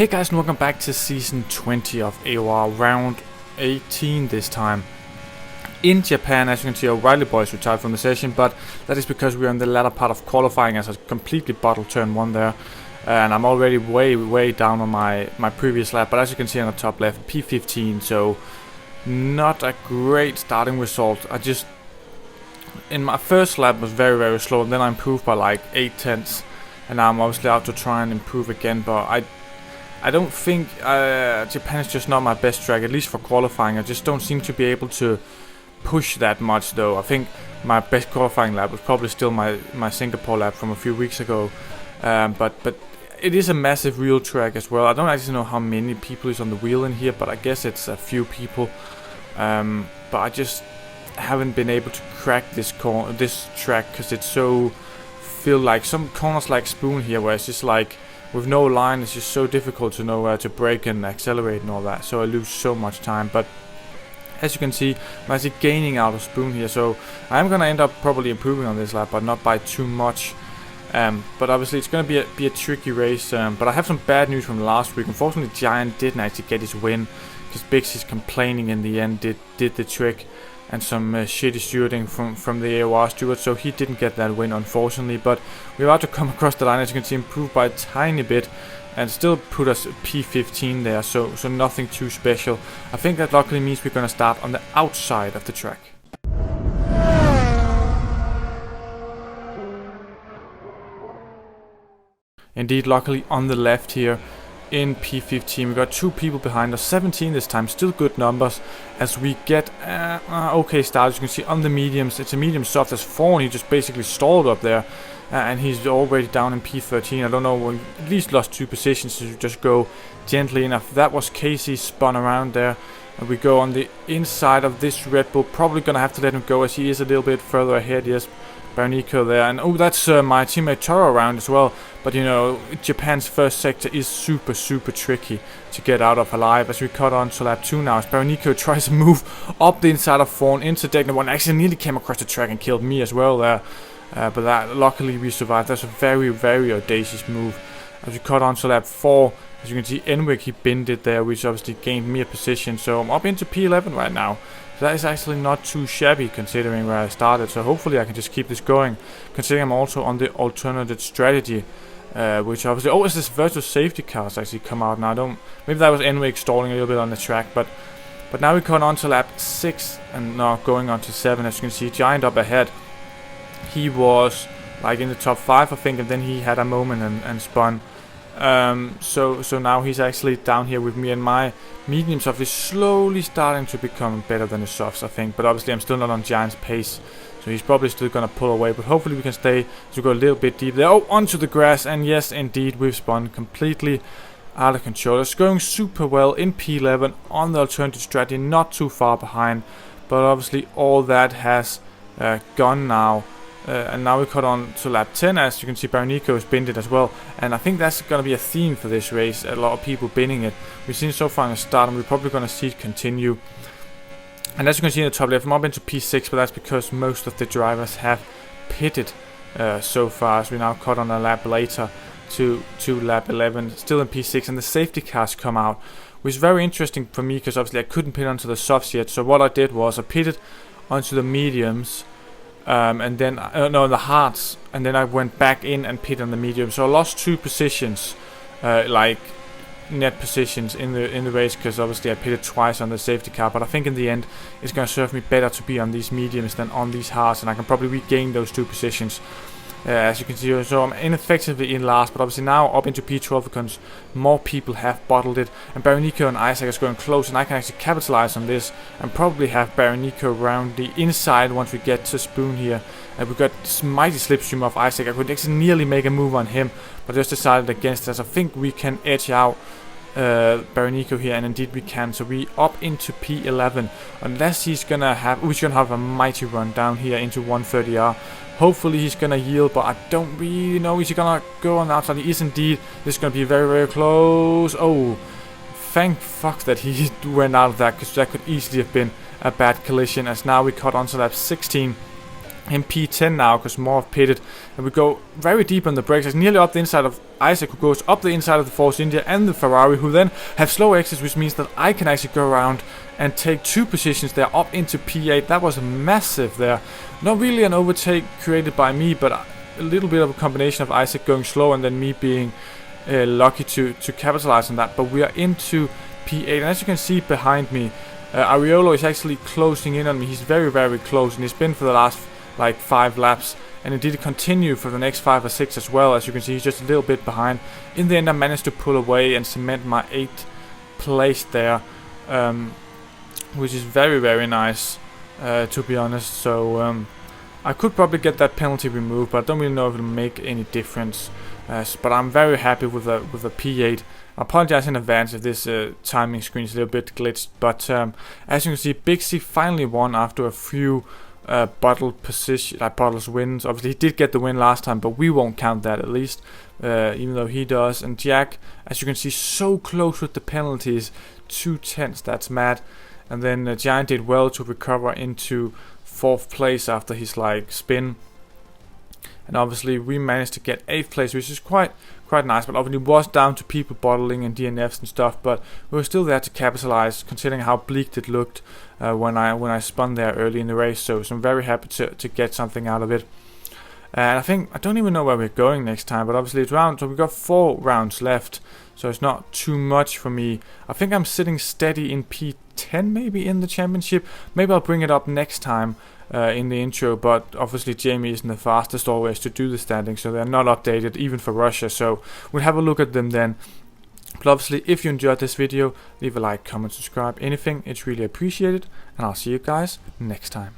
Hey guys, and welcome back to season 20 of AOR round 18 this time. In Japan, as you can see, O'Reilly boys retired from the session, but that is because we are in the latter part of qualifying as I completely bottled turn 1 there. And I'm already way down on my previous lap, but as you can see on the top left, P15, so not a great starting result. In my first lap was very slow, and then I improved by like 8 tenths, and now I'm obviously out to try and improve again, but I don't think Japan is just not my best track, at least for qualifying. I just don't seem to be able to push that much though. I think my best qualifying lap was probably still my Singapore lap from a few weeks ago. But it is a massive wheel track as well. I don't actually know how many people is on the wheel in here, but I guess it's a few people. But I just haven't been able to crack this track because it's so feel like some corners like Spoon here, where it's just like with no line, it's just so difficult to know where to brake and accelerate and all that, so I lose so much time. But as you can see, I'm actually gaining out of Spoon here, so I'm gonna end up probably improving on this lap, but not by too much. But obviously it's gonna be a tricky race, but I have some bad news from last week. Unfortunately, Giant didn't actually get his win, because Bixie's complaining in the end did the trick, and some shitty stewarding from the AOR steward, so he didn't get that win, unfortunately. But we're about to come across the line, as you can see, improve by a tiny bit, and still put us P15 there, so nothing too special. I think that luckily means we're gonna start on the outside of the track. Indeed, luckily on the left here in P15. We got 2 people behind us, 17 this time, still good numbers as we get okay start. As you can see on the mediums, it's a medium soft as 4, and he just basically stalled up there, and he's already down in P13. I don't know, we at least lost 2 positions, so you just go gently enough. That was Casey spun around there, and we go on the inside of this Red Bull. Probably gonna have to let him go as he is a little bit further ahead. Yes, Barnico there, and oh, that's my teammate Toro around as well. But you know, Japan's first sector is super tricky to get out of alive. As we cut on to lap 2 now, as Barnico tries to move up the inside of Fawn into Degna 1, actually nearly came across the track and killed me as well there. But that luckily we survived. That's a very audacious move. As we cut on to lap 4, as you can see, Enwick, he binned it there, which obviously gained me a position. So I'm up into P11 right now. So that is actually not too shabby considering where I started. So hopefully I can just keep this going, considering I'm also on the alternative strategy, which obviously, oh, is this virtual safety cars actually come out now? Maybe that was Enwick stalling a little bit on the track, but now we come on to lap 6 and now going on to 7. As you can see, Giant up ahead. He was like in the top 5, I think, and then he had a moment and spun. So now he's actually down here with me, and my medium soft is slowly starting to become better than the softs, I think. But obviously I'm still not on Giant's pace, so he's probably still gonna pull away. But hopefully we can stay to go a little bit deep there. Oh, onto the grass, and yes, indeed, we've spun completely out of control. It's going super well in P11 on the alternative strategy, not too far behind. But obviously all that has gone now. And now we cut on to lap 10, as you can see Barnico has binned it as well. And I think that's going to be a theme for this race, a lot of people binning it. We've seen it so far in the start, and we're probably going to see it continue. And as you can see in the top left, I'm up into P6, but that's because most of the drivers have pitted so far, as we now cut on a lap later to lap 11, still in P6, and the safety cars come out, which is very interesting for me, because obviously I couldn't pit onto the softs yet. So what I did was I pitted onto the mediums, and then the hards, and then I went back in and pit on the medium. So I lost 2 positions, like net positions in the race, because obviously I pitted twice on the safety car. But I think in the end it's going to serve me better to be on these mediums than on these hards, and I can probably regain those 2 positions. As you can see, so I'm ineffectively in last, but obviously now up into P12 because more people have bottled it, and Barnico and Isaac is going close, and I can actually capitalize on this and probably have Barnico around the inside once we get to Spoon here. And we got this mighty slipstream of Isaac. I could actually nearly make a move on him, but just decided against us. I think we can edge out Barnico here, and indeed we can. So we up into P11, unless we're gonna have a mighty run down here into 130R. Hopefully he's gonna yield, but I don't really know. Is he gonna go on the outside? He is indeed. This is gonna be very close. Oh, thank fuck that he went out of that, because that could easily have been a bad collision. As now we cut onto lap 16, in P10 now because more have pitted, and we go very deep on the brakes. It's nearly up the inside of Isaac, who goes up the inside of the Force India and the Ferrari, who then have slow exits, which means that I can actually go around and take 2 positions there up into P8. That was massive there. Not really an overtake created by me, but a little bit of a combination of Isaac going slow and then me being lucky to capitalize on that. But we are into P8, and as you can see behind me, Ariolo is actually closing in on me. He's very, very close, and he's been for the last like 5 laps, and it did continue for the next 5 or 6 as well. As you can see, he's just a little bit behind. In the end, I managed to pull away and cement my 8th place there, which is very, very nice, to be honest. So I could probably get that penalty removed, but I don't really know if it'll make any difference. But I'm very happy with a P8. I apologize in advance if this timing screen is a little bit glitched, but as you can see, Big C finally won after a few Bottles wins. Obviously he did get the win last time, but we won't count that, at least, even though he does. And Jack, as you can see, so close with the penalties, 2/10, that's mad. And then Giant did well to recover into 4th place after his like spin, and obviously we managed to get 8th place, which is quite nice. But obviously it was down to people bottling and DNFs and stuff, but we were still there to capitalize, considering how bleak it looked when I spun there early in the race. So I'm very happy to get something out of it. And I don't even know where we're going next time, but obviously it's round, so we've got 4 rounds left, so it's not too much for me. I think I'm sitting steady in P10 maybe in the championship. Maybe I'll bring it up next time in the intro, but obviously Jamie isn't the fastest always to do the standings, so they're not updated even for Russia, so we'll have a look at them then. But obviously, if you enjoyed this video, leave a like, comment, subscribe, anything, it's really appreciated, and I'll see you guys next time.